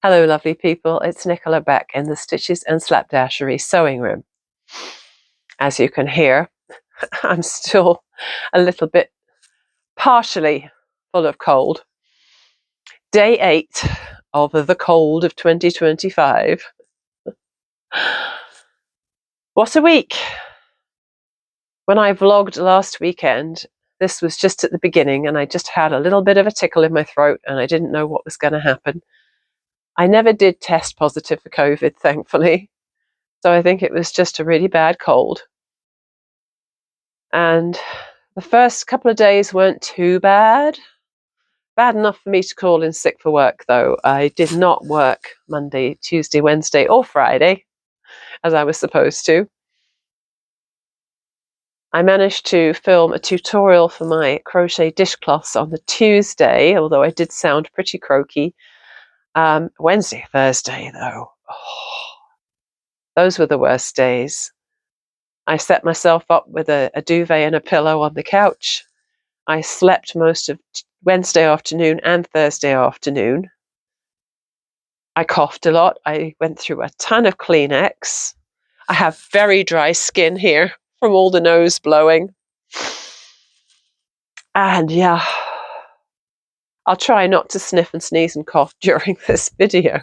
Hello lovely people, it's Nicola back in the Stitches and Slapdashery sewing room. As you can hear, I'm still a little bit partially full of cold. Day 8 of the cold of 2025. What a week! When I vlogged last weekend, this was just at the beginning and I just had a little bit of a tickle in my throat and I didn't know what was going to happen. I never did test positive for COVID, thankfully. So I think it was just a really bad cold. And the first couple of days weren't too bad. Bad enough for me to call in sick for work, though. I did not work Monday, Tuesday, Wednesday, or Friday, as I was supposed to. I managed to film a tutorial for my crochet dishcloths on the Tuesday, although I did sound pretty croaky. Wednesday, Thursday, though. Oh, those were the worst days. I set myself up with a duvet and a pillow on the couch. I slept most of Wednesday afternoon and Thursday afternoon. I coughed a lot. I went through a ton of Kleenex. I have very dry skin here from all the nose blowing. And yeah, I'll try not to sniff and sneeze and cough during this video.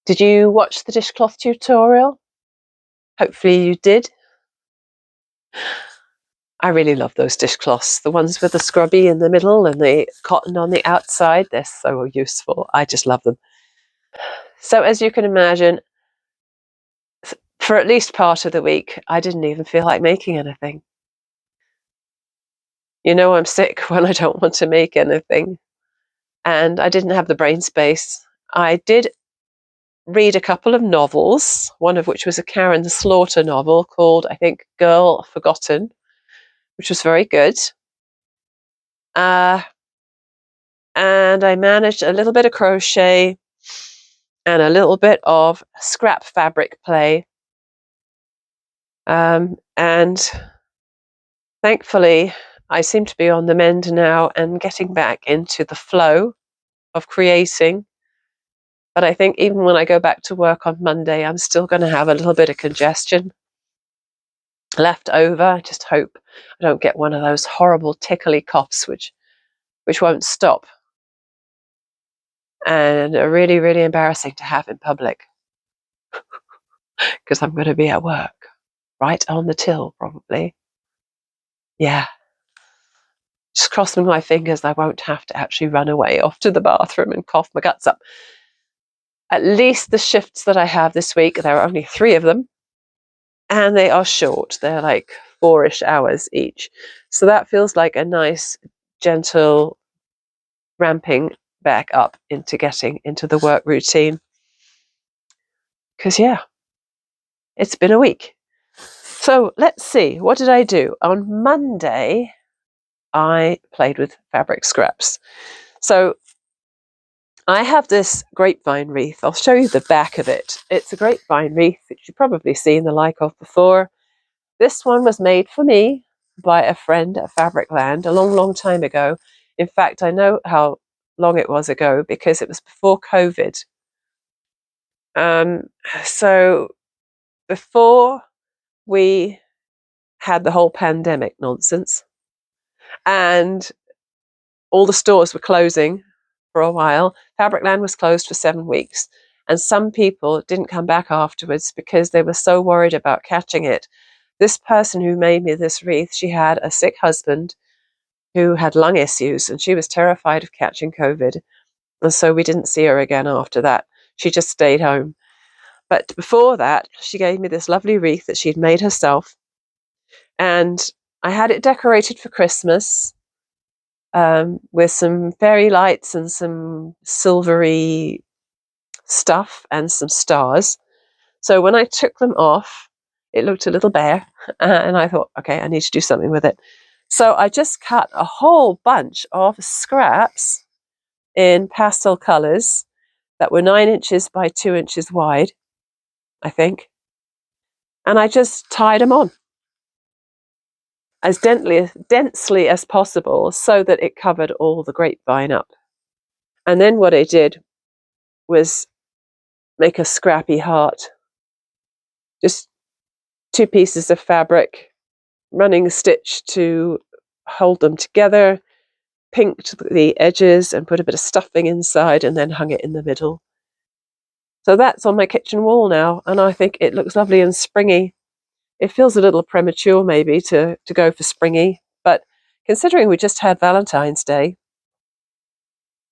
Did you watch the dishcloth tutorial? Hopefully you did. I really love those dishcloths, the ones with the scrubby in the middle and the cotton on the outside. They're so useful. I just love them. So as you can imagine, for at least part of the week, I didn't even feel like making anything. You know I'm sick when I don't want to make anything. And I didn't have the brain space. I did read a couple of novels, one of which was a Karen Slaughter novel called, I think, Girl Forgotten, which was very good. And I managed a little bit of crochet and a little bit of scrap fabric play. And thankfully, I seem to be on the mend now and getting back into the flow of creating. But I think even when I go back to work on Monday, I'm still going to have a little bit of congestion left over. I just hope I don't get one of those horrible tickly coughs which won't stop. And are really, really embarrassing to have in public because I'm going to be at work, right on the till probably. Yeah. Just crossing my fingers I won't have to actually run away off to the bathroom and cough my guts up. At least the shifts that I have this week, there are only 3 of them, and they are short. They're like 4-ish hours each. So that feels like a nice, gentle ramping back up into getting into the work routine. Because, yeah, it's been a week. So let's see, what did I do? On Monday, I played with fabric scraps. So I have this grapevine wreath. I'll show you the back of it. It's a grapevine wreath that you've probably seen the like of before. This one was made for me by a friend at Fabricland a long, long time ago. In fact, I know how long it was ago because it was before COVID. So before we had the whole pandemic nonsense and all the stores were closing for a while, Fabricland was closed for 7 weeks. And some people didn't come back afterwards because they were so worried about catching it. This person who made me this wreath, she had a sick husband who had lung issues and she was terrified of catching COVID. And so we didn't see her again after that. She just stayed home. But before that, she gave me this lovely wreath that she'd made herself. And I had it decorated for Christmas with some fairy lights and some silvery stuff and some stars. So when I took them off, it looked a little bare, and I thought, okay, I need to do something with it. So I just cut a whole bunch of scraps in pastel colors that were 9 inches by 2 inches wide, I think. And I just tied them on as densely as possible so that it covered all the grapevine up. And then what I did was make a scrappy heart. Just 2 pieces of fabric, running stitch to hold them together, pinked the edges and put a bit of stuffing inside and then hung it in the middle. So that's on my kitchen wall now, and I think it looks lovely and springy. It feels a little premature maybe to go for springy, but considering we just had Valentine's Day,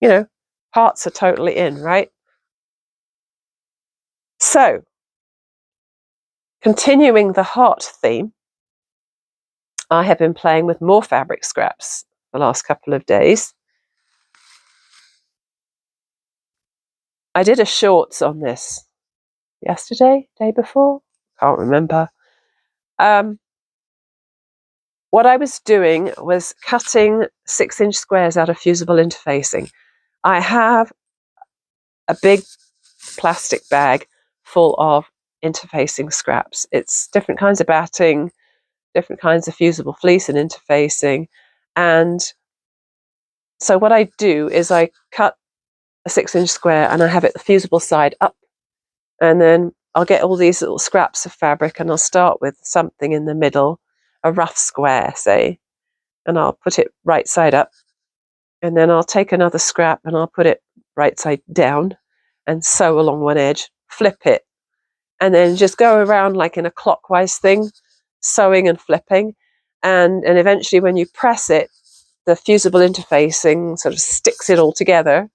you know, hearts are totally in, right? So, continuing the heart theme, I have been playing with more fabric scraps the last couple of days. I did a shorts on this yesterday, day before, can't remember. What I was doing was cutting 6-inch squares out of fusible interfacing. I have a big plastic bag full of interfacing scraps. It's different kinds of batting, different kinds of fusible fleece and interfacing. And so what I do is I cut a 6-inch square and I have it the fusible side up. And then I'll get all these little scraps of fabric and I'll start with something in the middle, a rough square, say, and I'll put it right side up. And then I'll take another scrap and I'll put it right side down and sew along one edge, flip it, and then just go around like in a clockwise thing, sewing and flipping. And eventually when you press it, the fusible interfacing sort of sticks it all together.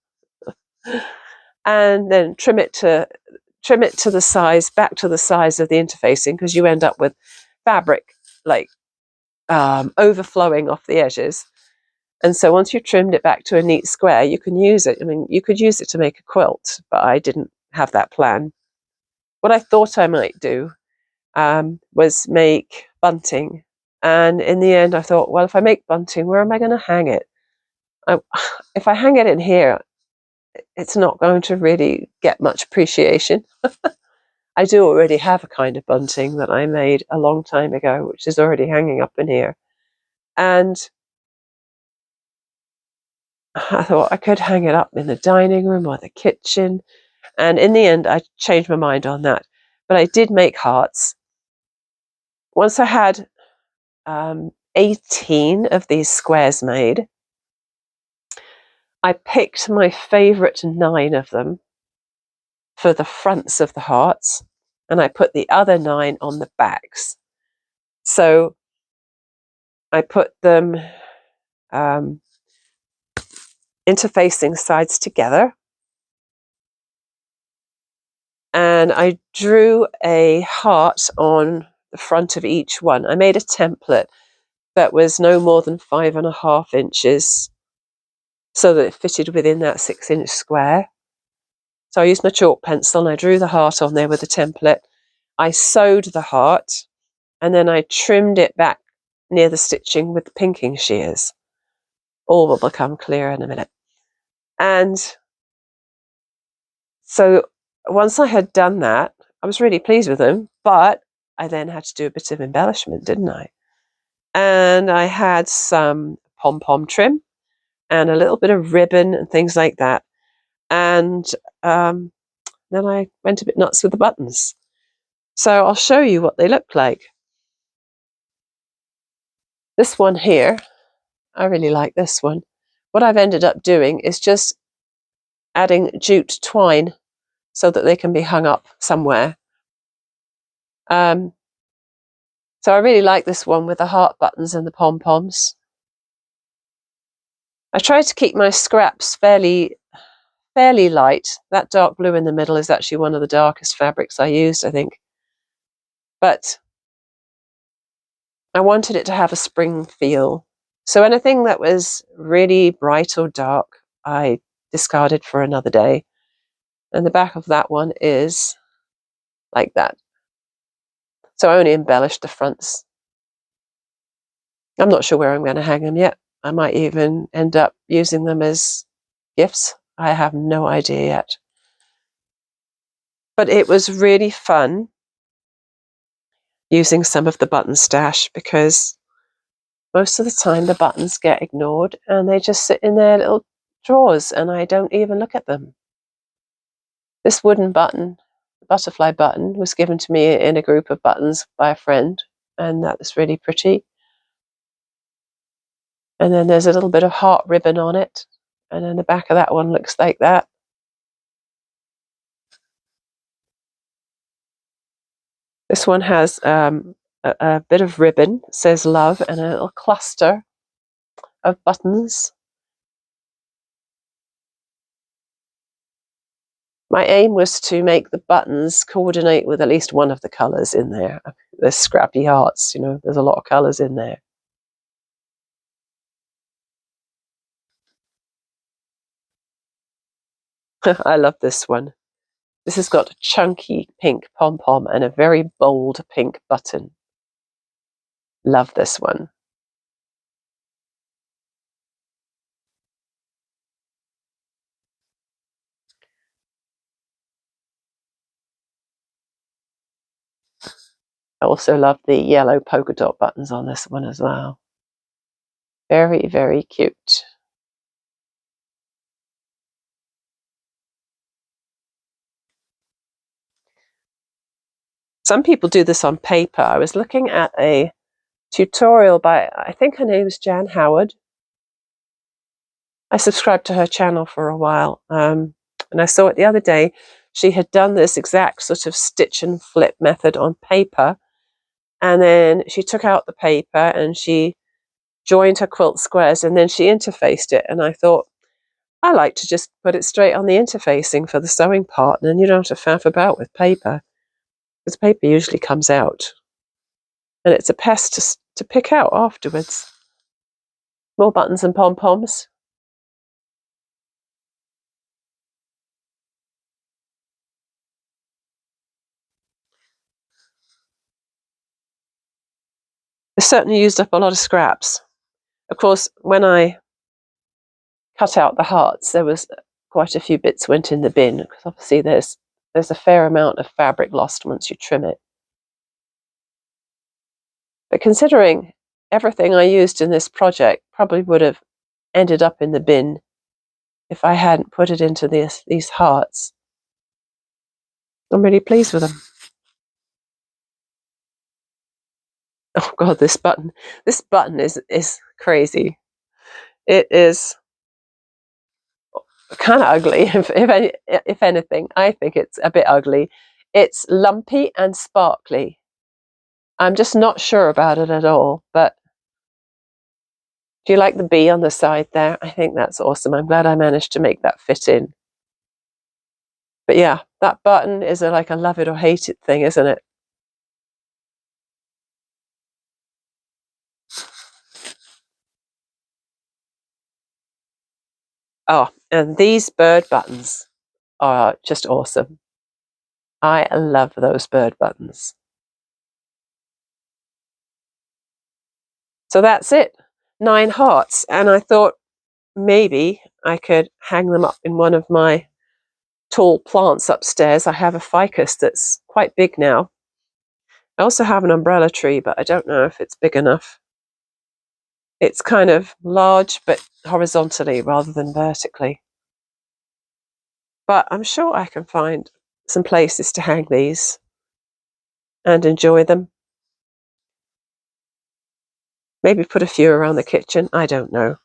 And then trim it to the size, back to the size of the interfacing, because you end up with fabric like overflowing off the edges. And so once you've trimmed it back to a neat square, you can use it. I mean, you could use it to make a quilt, but I didn't have that plan. What I thought I might do was make bunting. And in the end, I thought, well, if I make bunting, where am I going to hang it? If I hang it in here, it's not going to really get much appreciation. I do already have a kind of bunting that I made a long time ago, which is already hanging up in here. And I thought I could hang it up in the dining room or the kitchen. And in the end, I changed my mind on that. But I did make hearts. Once I had 18 of these squares made, I picked my favourite 9 of them for the fronts of the hearts, and I put the other 9 on the backs. So I put them interfacing sides together, and I drew a heart on the front of each one. I made a template that was no more than 5.5 inches so that it fitted within that 6-inch square. So I used my chalk pencil and I drew the heart on there with the template. I sewed the heart and then I trimmed it back near the stitching with the pinking shears. All will become clear in a minute. And so once I had done that, I was really pleased with them, but I then had to do a bit of embellishment, didn't I? And I had some pom-pom trim and a little bit of ribbon and things like that. And then I went a bit nuts with the buttons. So I'll show you what they look like. This one here, I really like this one. What I've ended up doing is just adding jute twine so that they can be hung up somewhere. So I really like this one with the heart buttons and the pom-poms. I try to keep my scraps fairly light. That dark blue in the middle is actually one of the darkest fabrics I used, I think. But I wanted it to have a spring feel. So anything that was really bright or dark, I discarded for another day. And the back of that one is like that. So I only embellished the fronts. I'm not sure where I'm going to hang them yet. I might even end up using them as gifts. I have no idea yet. But it was really fun using some of the button stash because most of the time the buttons get ignored and they just sit in their little drawers and I don't even look at them. This wooden button, butterfly button, was given to me in a group of buttons by a friend, and that was really pretty. And then there's a little bit of heart ribbon on it, and then the back of that one looks like that. This one has a bit of ribbon, says love, and a little cluster of buttons. My aim was to make the buttons coordinate with at least one of the colours in there. There's scrappy hearts, you know, there's a lot of colours in there. I love this one. This has got a chunky pink pom-pom and a very bold pink button. Love this one. I also love the yellow polka dot buttons on this one as well. Very, very cute. Some people do this on paper. I was looking at a tutorial by, I think her name is Jan Howard. I subscribed to her channel for a while, and I saw it the other day. She had done this exact sort of stitch and flip method on paper, and then she took out the paper and she joined her quilt squares and then she interfaced it, and I thought, I like to just put it straight on the interfacing for the sewing part, and then you don't have to faff about with paper, because paper usually comes out and it's a pest to pick out afterwards. More buttons and pom-poms. It certainly used up a lot of scraps. Of course, when I cut out the hearts, there was quite a few bits went in the bin, because obviously there's a fair amount of fabric lost once you trim it. But considering everything I used in this project probably would have ended up in the bin if I hadn't put it into these hearts, I'm really pleased with them. Oh God, this button is crazy. It is kind of ugly, if anything. I think it's a bit ugly. It's lumpy and sparkly. I'm just not sure about it at all, but do you like the bee on the side there? I think that's awesome. I'm glad I managed to make that fit in. But yeah, that button is like a love it or hate it thing, isn't it? Oh, and these bird buttons are just awesome. I love those bird buttons. So that's it, 9 hearts. And I thought maybe I could hang them up in one of my tall plants upstairs. I have a ficus that's quite big now. I also have an umbrella tree, but I don't know if it's big enough. It's kind of large, but horizontally rather than vertically. But I'm sure I can find some places to hang these and enjoy them. Maybe put a few around the kitchen, I don't know.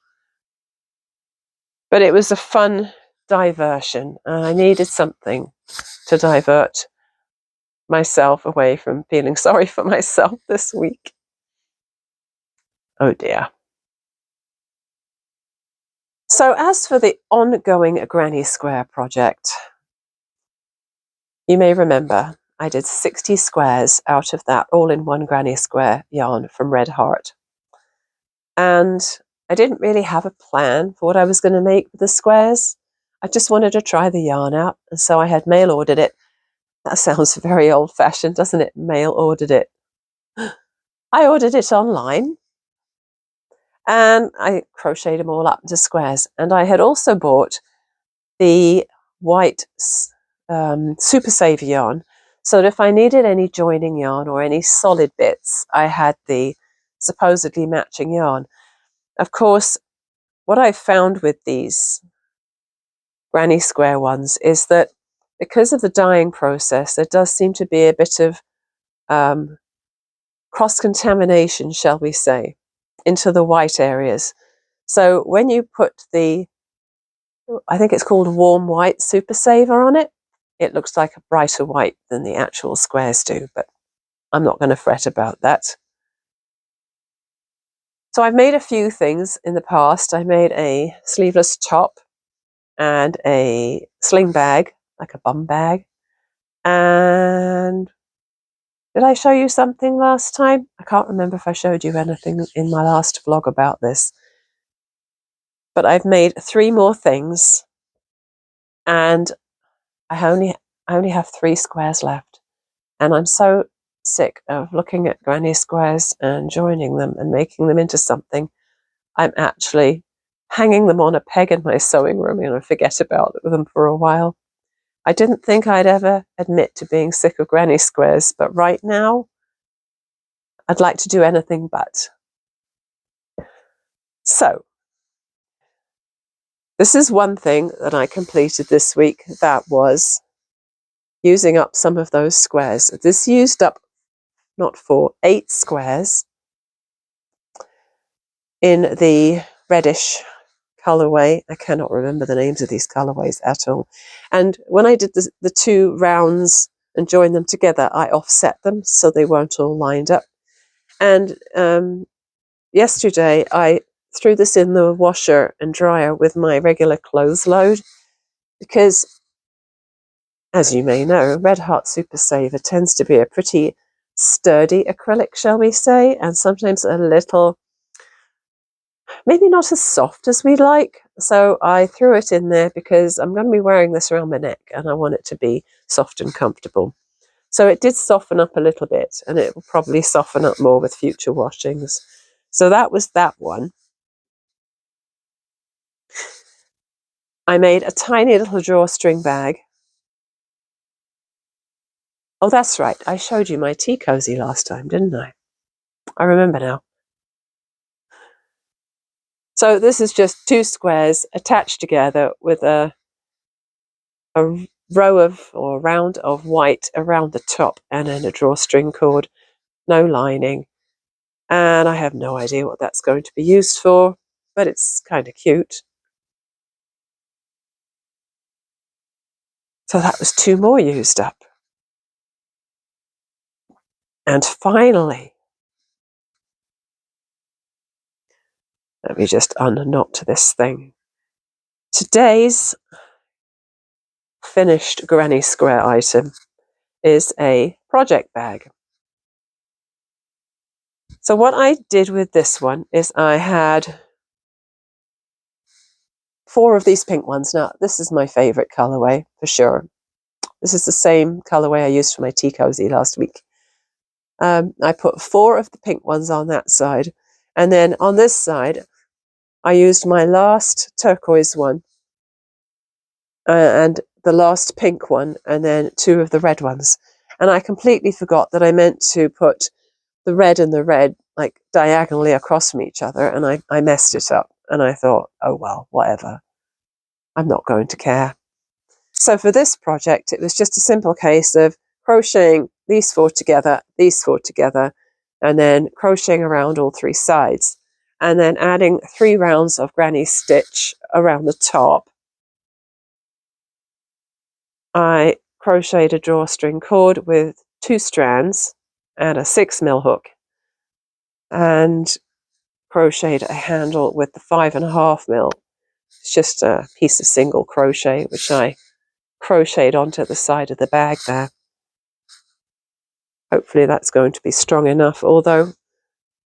But it was a fun diversion, and I needed something to divert myself away from feeling sorry for myself this week. Oh dear. So as for the ongoing Granny Square project, you may remember I did 60 squares out of that all-in-one Granny Square yarn from Red Heart. And I didn't really have a plan for what I was going to make with the squares. I just wanted to try the yarn out, and so I had mail ordered it. That sounds very old-fashioned, doesn't it? Mail ordered it. I ordered it online, and I crocheted them all up into squares. And I had also bought the white Super Saver yarn, so that if I needed any joining yarn or any solid bits, I had the supposedly matching yarn. Of course, what I found with these granny square ones is that because of the dyeing process, there does seem to be a bit of cross-contamination, shall we say, into the white areas. So when you put the, I think it's called warm white super saver on it, it looks like a brighter white than the actual squares do, but I'm not going to fret about that. So I've made a few things in the past. I made a sleeveless top and a sling bag, like a bum bag. And did I show you something last time? I can't remember if I showed you anything in my last vlog about this. But I've made 3 more things, and I only have 3 squares left. And I'm so sick of looking at granny squares and joining them and making them into something. I'm actually hanging them on a peg in my sewing room and I forget about them for a while. I didn't think I'd ever admit to being sick of granny squares, but right now, I'd like to do anything but. So, this is one thing that I completed this week, that was using up some of those squares. This used up, not 4, 8 squares in the reddish colorway. I cannot remember the names of these colorways at all. And when I did the 2 rounds and joined them together, I offset them so they weren't all lined up. And yesterday I threw this in the washer and dryer with my regular clothes load because, as you may know, Red Heart Super Saver tends to be a pretty sturdy acrylic, shall we say, and sometimes a little, maybe not as soft as we'd like. So I threw it in there because I'm going to be wearing this around my neck and I want it to be soft and comfortable. So it did soften up a little bit, and it will probably soften up more with future washings. So that was that one. I made a tiny little drawstring bag. Oh, that's right. I showed you my tea cozy last time, didn't I? I remember now. So this is just 2 squares attached together with a row of, or round of white around the top, and then a drawstring cord, no lining. And I have no idea what that's going to be used for, but it's kind of cute. So that was 2 more used up. And finally, let me just unknot this thing. Today's finished granny square item is a project bag. So what I did with this one is I had 4 of these pink ones. Now, this is my favorite colorway for sure. This is the same colorway I used for my tea cozy last week. I put 4 of the pink ones on that side, and then on this side I used my last turquoise one and the last pink one, and then 2 of the red ones. And I completely forgot that I meant to put the red and the red like diagonally across from each other, and I messed it up, and I thought, oh well, whatever, I'm not going to care. So for this project, it was just a simple case of crocheting these 4 together, and then crocheting around all 3 sides, and then adding 3 rounds of granny stitch around the top. I crocheted a drawstring cord with 2 strands and a 6mm hook, and crocheted a handle with the 5.5mm. It's just a piece of single crochet which I crocheted onto the side of the bag there. Hopefully that's going to be strong enough, although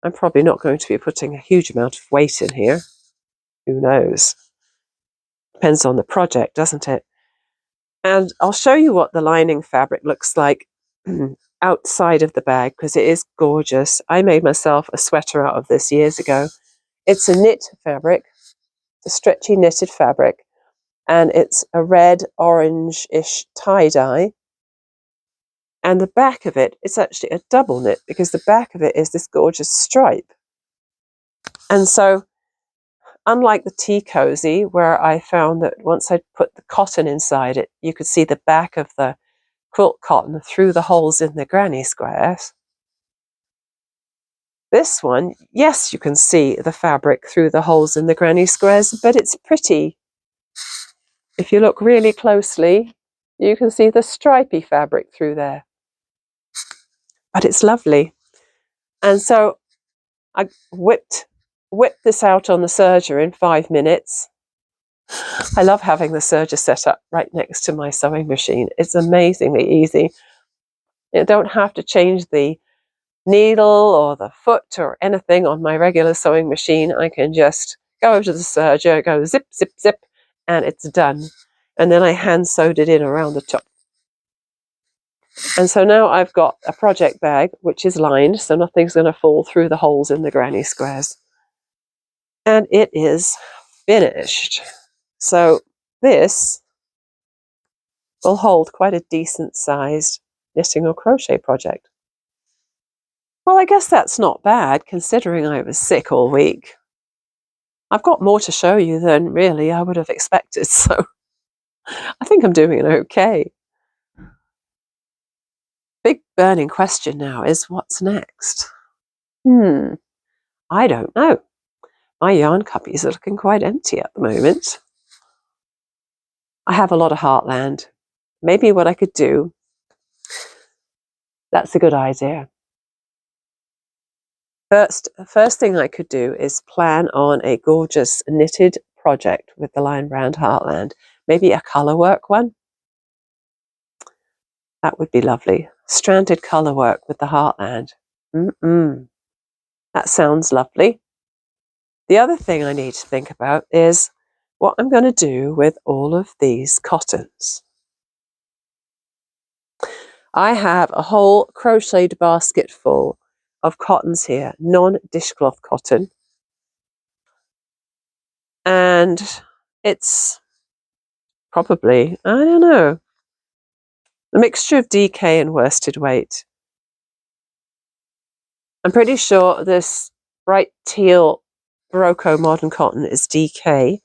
I'm probably not going to be putting a huge amount of weight in here. Who knows? Depends on the project, doesn't it? And I'll show you what the lining fabric looks like outside of the bag, because it is gorgeous. I made myself a sweater out of this years ago. It's a knit fabric, it's a stretchy knitted fabric, and it's a red orange-ish tie-dye. And the back of it is actually a double knit, because the back of it is this gorgeous stripe. And so unlike the tea cozy, where I found that once I put the cotton inside it, you could see the back of the quilt cotton through the holes in the granny squares. This one, yes, you can see the fabric through the holes in the granny squares, but it's pretty. If you look really closely, you can see the stripy fabric through there. But it's lovely. And so I whipped this out on the serger in 5 minutes. I love having the serger set up right next to my sewing machine. It's amazingly easy. You don't have to change the needle or the foot or anything on my regular sewing machine. I can just go over to the serger, go zip, zip, zip, and it's done. And then I hand sewed it in around the top. And so now I've got a project bag which is lined, so nothing's going to fall through the holes in the granny squares. And it is finished. So this will hold quite a decent sized knitting or crochet project. Well, I guess that's not bad considering I was sick all week. I've got more to show you than really I would have expected, so I think I'm doing it okay. Big burning question now is what's next? I don't know. My yarn cuppies are looking quite empty at the moment. I have a lot of heartland. Maybe what I could do, that's a good idea. First thing I could do is plan on a gorgeous knitted project with the Lion Brand Heartland. Maybe a colour work one. That would be lovely. Stranded colour work with the Heartland. That sounds lovely. The other thing I need to think about is what I'm going to do with all of these cottons. I have a whole crocheted basket full of cottons here, non-dishcloth cotton. And it's probably, I don't know, a mixture of DK and worsted weight. I'm pretty sure this bright teal Barocco modern cotton is DK,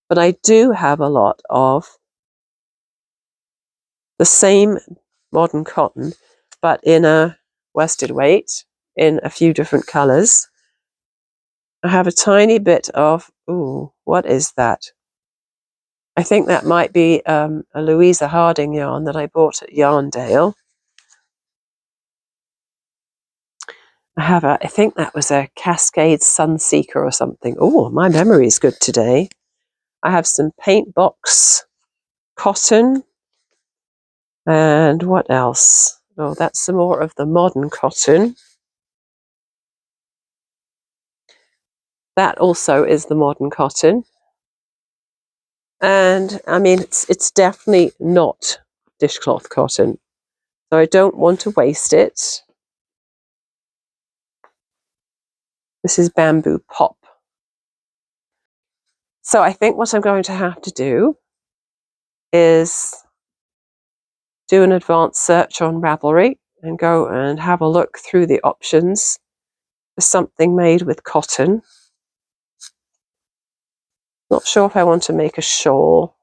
but I do have a lot of the same modern cotton, but in a worsted weight, in a few different colours. I have a tiny bit of, what is that? I think that might be a Louisa Harding yarn that I bought at Yarndale. I think that was a Cascade Sunseeker or something. Oh, my memory is good today. I have some paint box cotton. And what else? Oh, that's some more of the modern cotton. That also is the modern cotton. And I mean, it's definitely not dishcloth cotton. So I don't want to waste it. This is bamboo pop. So I think what I'm going to have to do is do an advanced search on Ravelry and go and have a look through the options for something made with cotton. Not sure if I want to make a shawl.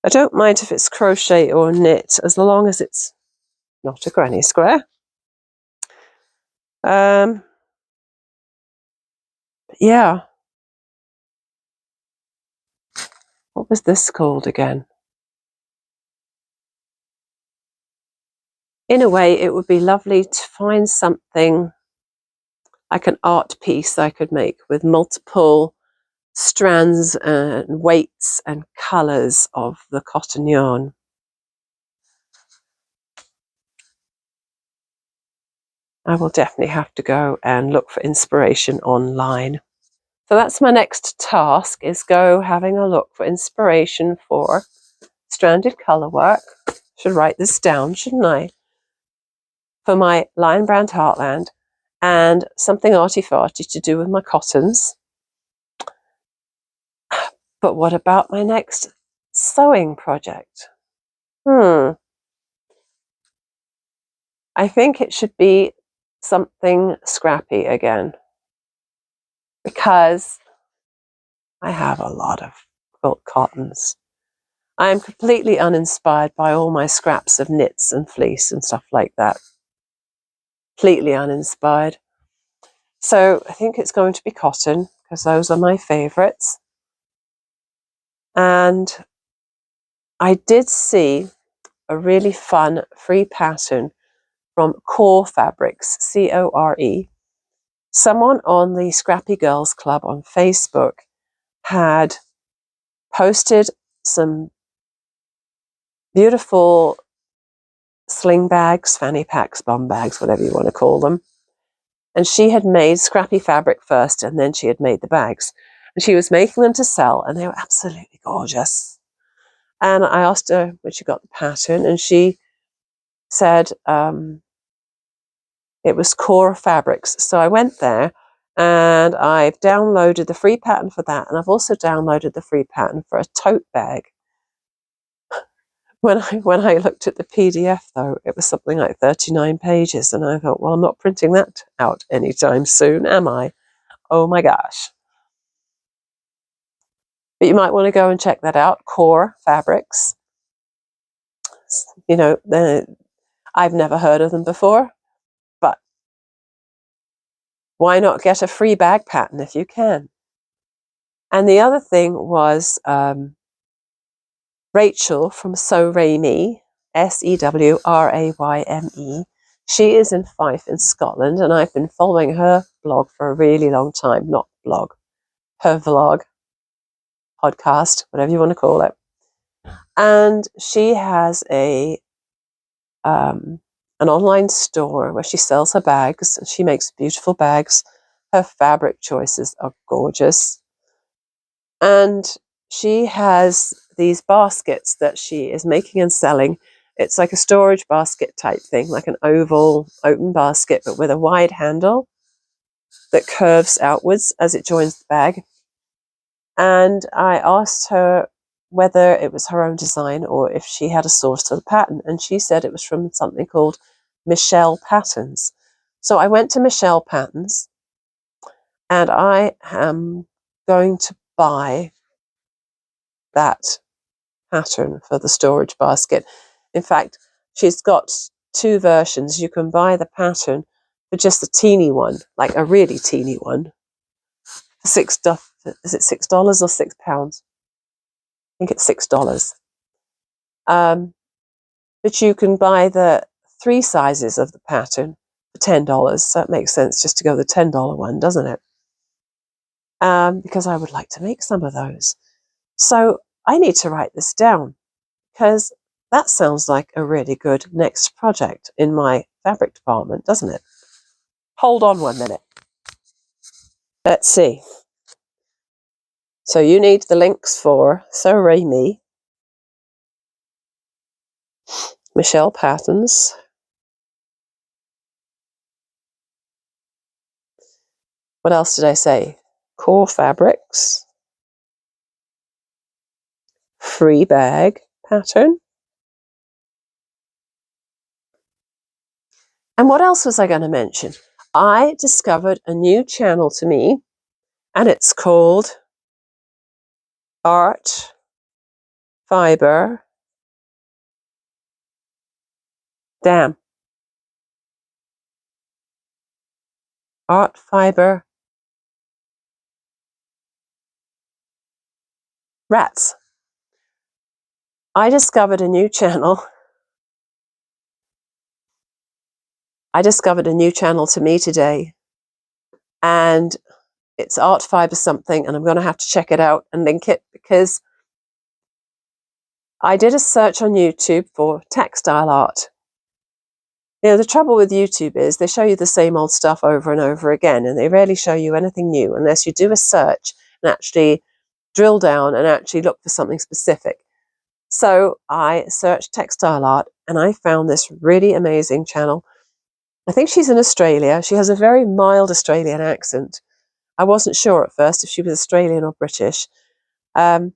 I don't mind if it's crochet or knit, as long as it's not a granny square. Yeah. What was this called again? In a way, it would be lovely to find something like an art piece I could make with multiple strands and weights and colours of the cotton yarn. I will definitely have to go and look for inspiration online. So that's my next task, is go having a look for inspiration for stranded colour work. Should write this down, shouldn't I? For my Lion Brand Heartland, and something arty-farty to do with my cottons. But what about my next sewing project? I think it should be something scrappy again. because I have a lot of quilt cottons. I am completely uninspired by all my scraps of knits and fleece and stuff like that. Completely uninspired. So I think it's going to be cotton because those are my favourites. And I did see a really fun free pattern from Core Fabrics, C-O-R-E. Someone on the Scrappy Girls Club on Facebook had posted some beautiful sling bags, fanny packs, bum bags, whatever you want to call them. And she had made scrappy fabric first, and then she had made the bags. And she was making them to sell, and they were absolutely gorgeous. And I asked her when she got the pattern, and she said it was Core Fabrics. So I went there, and I've downloaded the free pattern for that, and I've also downloaded the free pattern for a tote bag. When I looked at the PDF, though, it was something like 39 pages, and I thought, well, I'm not printing that out anytime soon, am I? Oh my gosh. But you might want to go and check that out, Core Fabrics. You know, I've never heard of them before, but why not get a free bag pattern if you can? And the other thing was Rachel from Sew Rayme, Sewrayme. She is in Fife in Scotland, and I've been following her blog for a really long time. Not blog, her vlog, podcast, whatever you want to call it. And she has an online store where she sells her bags, and she makes beautiful bags. Her fabric choices are gorgeous. And she has these baskets that she is making and selling. It's like a storage basket type thing, like an oval open basket, but with a wide handle that curves outwards as it joins the bag. And I asked her whether it was her own design or if she had a source for the pattern. And she said it was from something called Michelle Patterns. So I went to Michelle Patterns, and I am going to buy that pattern for the storage basket. In fact, she's got two versions. You can buy the pattern for just a teeny one, like a really teeny one, for is it $6 or £6? I think it's $6. But you can buy the 3 sizes of the pattern for $10. So it makes sense just to go the $10 one, doesn't it? Because I would like to make some of those. So I need to write this down, because that sounds like a really good next project in my fabric department, doesn't it? Hold on 1 minute. Let's see. So you need the links for Sew Rayme, Michelle Patterns, what else did I say? Core Fabrics, free bag pattern. And what else was I going to mention? I discovered a new channel to me, and it's called Art Fiber. Art Fiber Rats. I discovered a new channel. I discovered a new channel to me today, and it's Art Fiber something, and I'm going to have to check it out and link it, because I did a search on YouTube for textile art. You know, the trouble with YouTube is they show you the same old stuff over and over again, and they rarely show you anything new unless you do a search and actually drill down and actually look for something specific. So I searched textile art, and I found this really amazing channel. I think she's in Australia. She has a very mild Australian accent. I wasn't sure at first if she was Australian or British. But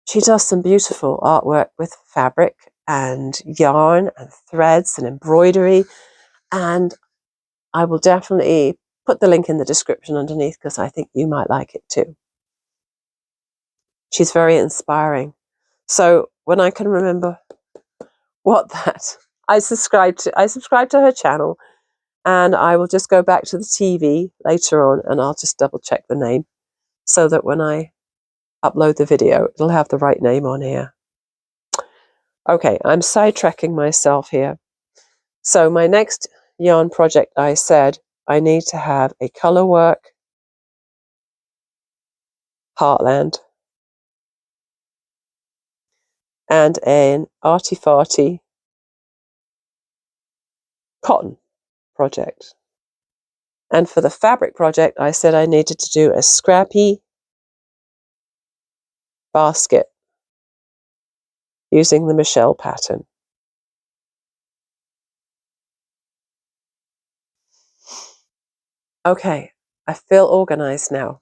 she does some beautiful artwork with fabric and yarn and threads and embroidery. And I will definitely put the link in the description underneath because I think you might like it too. She's very inspiring. So when I can remember I subscribe to her channel, and I will just go back to the TV later on and I'll just double check the name so that when I upload the video, it'll have the right name on here. Okay, I'm sidetracking myself here. So my next yarn project, I said I need to have a color work heartland and an arty-farty cotton project. And for the fabric project, I said I needed to do a scrappy basket using the Michelle pattern. Okay, I feel organized now.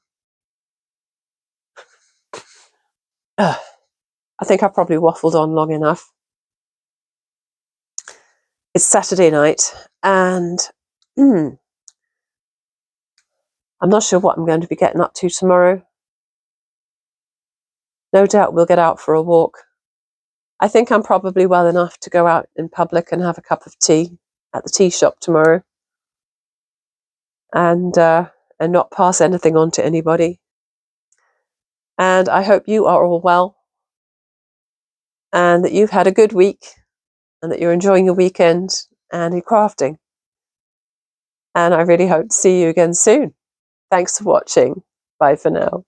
I think I've probably waffled on long enough. It's Saturday night and I'm not sure what I'm going to be getting up to tomorrow. No doubt we'll get out for a walk. I think I'm probably well enough to go out in public and have a cup of tea at the tea shop tomorrow and not pass anything on to anybody. And I hope you are all well and that you've had a good week and that you're enjoying your weekend and your crafting. And I really hope to see you again soon. Thanks for watching. Bye for now.